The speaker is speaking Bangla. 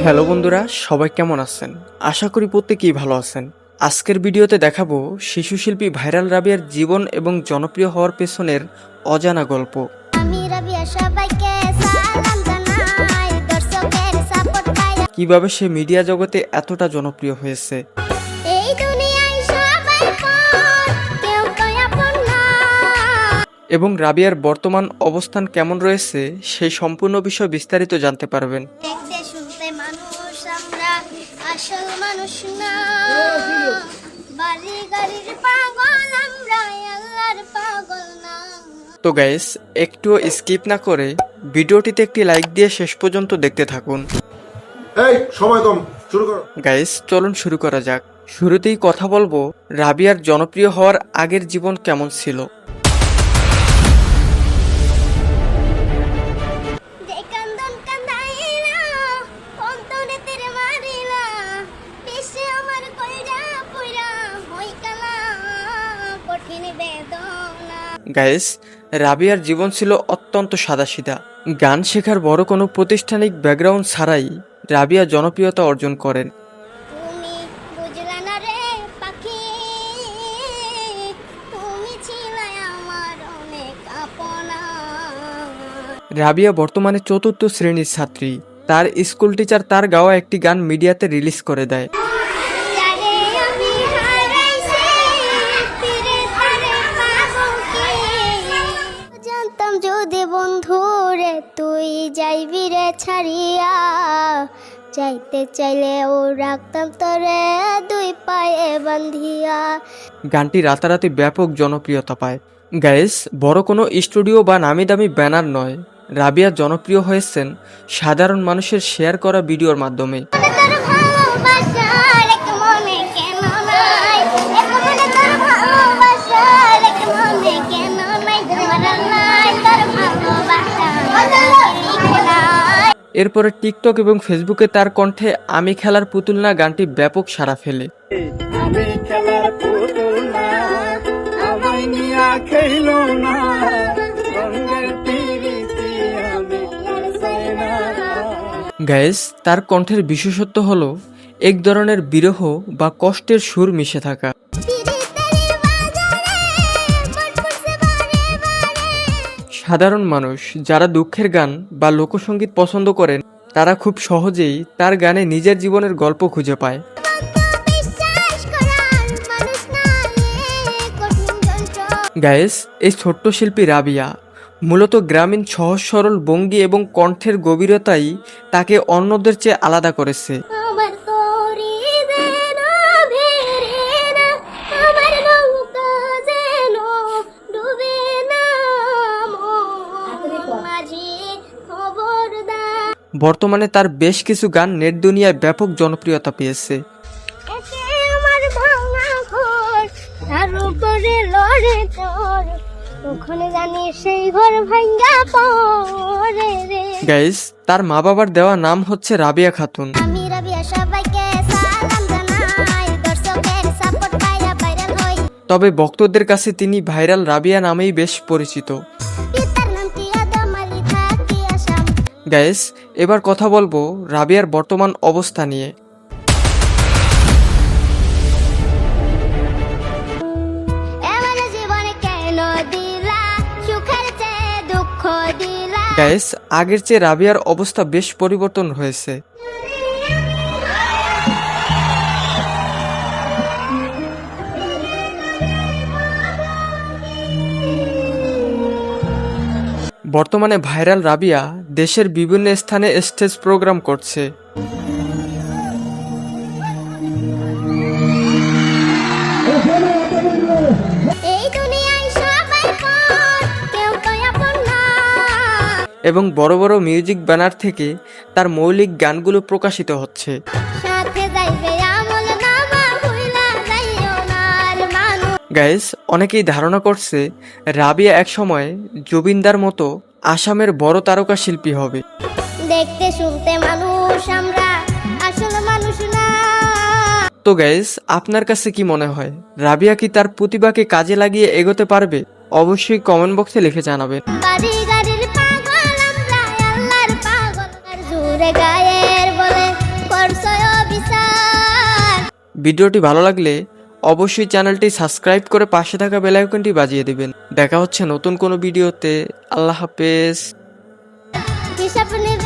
হ্যালো বন্ধুরা, সবাই কেমন আছেন? আশা করি প্রত্যেকেই ভালো আছেন। আজকের ভিডিওতে দেখাবো শিশু শিল্পী ভাইরাল রাবিয়ার জীবন এবং জনপ্রিয় হওয়ার পেছনের অজানা গল্প। কিভাবে সে মিডিয়া জগতে এতটা জনপ্রিয় হয়েছে এবং রাবিয়ার বর্তমান অবস্থান কেমন রয়েছে সেই সম্পূর্ণ বিষয় বিস্তারিত জানতে পারবেন। তো গাইস, একটুও স্কিপ না করে ভিডিওটিতে একটি লাইক দিয়ে শেষ পর্যন্ত দেখতে থাকুন। এই সময় কম, শুরু করো। গাইস, চলুন শুরু করা যাক। শুরুতেই কথা বলবো রাবিয়ার জনপ্রিয় হওয়ার আগের জীবন কেমন ছিল। গাইস, রাবিয়ার জীবন ছিল অত্যন্ত সাদাসিধা। গান শেখার বড় কোনো প্রাতিষ্ঠানিক ব্যাকগ্রাউন্ড ছাড়াই রাবিয়া জনপ্রিয়তা অর্জন করেন। রাবিয়া বর্তমানে ৪র্থ শ্রেণীর ছাত্রী। তার স্কুল টিচার তার গাওয়া একটি গান মিডিয়াতে রিলিজ করে দেয়। যদি বন্ধুরে তুই যাইবি রে ছাড়িয়া, যাইতে চাইলে ও রাখতাম তোরে দুই পায়ে বান্ধিয়া। গানটি রাতারাতি ব্যাপক জনপ্রিয়তা পায়। গাইস, বড় কোনো স্টুডিও বা নামি দামি ব্যানার নয়, রাবিয়া জনপ্রিয় হয়েছেন সাধারণ মানুষের শেয়ার করা ভিডিওর মাধ্যমে। এরপরে টিকটক এবং ফেসবুকে তার কণ্ঠে আমি খেলার পুতুল না গানটি ব্যাপক সাড়া ফেলে। গাইস, তার কণ্ঠের বিশেষত্ব হলো এক ধরনের বিরহ বা কষ্টের সুর মিশে থাকা। সাধারণ মানুষ যারা দুঃখের গান বা লোকসঙ্গীত পছন্দ করেন তারা খুব সহজেই তার গানে নিজের জীবনের গল্প খুঁজে পায়। গাইস, এই ছোট্ট শিল্পী রাবিয়া মূলত গ্রামীণ সহজ সরল ভঙ্গি এবং কণ্ঠের গভীরতাই তাকে অন্যদের চেয়ে আলাদা করেছে। বর্তমানে তার বেশ কিছু গান নেট দুনিয়ায় ব্যাপক জনপ্রিয়তা পেয়েছে। গাইস, তার মা বাবার দেওয়া নাম হচ্ছে রাবিয়া খাতুন। তবে ভক্তদের কাছে তিনি ভাইরাল রাবিয়া নামেই বেশ পরিচিত। গাইস, এবার কথা বলবো রাবিয়ার বর্তমান অবস্থা নিয়ে। গাইস, আগের চেয়ে রাবিয়ার অবস্থা বেশ পরিবর্তন হয়েছে। বর্তমানে ভাইরাল রাবিয়া দেশের বিভিন্ন স্থানে স্টেজ প্রোগ্রাম করছে। এবং বড় বড় মিউজিক ব্যানার থেকে তার মৌলিক গানগুলো প্রকাশিত হচ্ছে। গাইস, অনেকেই ধারণা করছে রাবিয়া একসময় জুবিনদার মতো আসামের বড় তারকা শিল্পী হবে। দেখতে শুনতে মানুষ, আমরা আসলে মানুষ না। তো গাইস, আপনার কাছে কি মনে হয় রাবিয়া কি তার প্রতিভাকে কাজে লাগিয়ে এগোতে পারবে? অবশ্যই কমেন্ট বক্সে লিখে জানাবেন। ভিডিওটি ভালো লাগলে অবশ্যই চ্যানেলটি সাবস্ক্রাইব করে পাশে থাকা বেল আইকনটি বাজিয়ে দিবেন। দেখা হচ্ছে নতুন কোনো ভিডিওতে। আল্লাহ হাফেজ। কি স্বপ্নে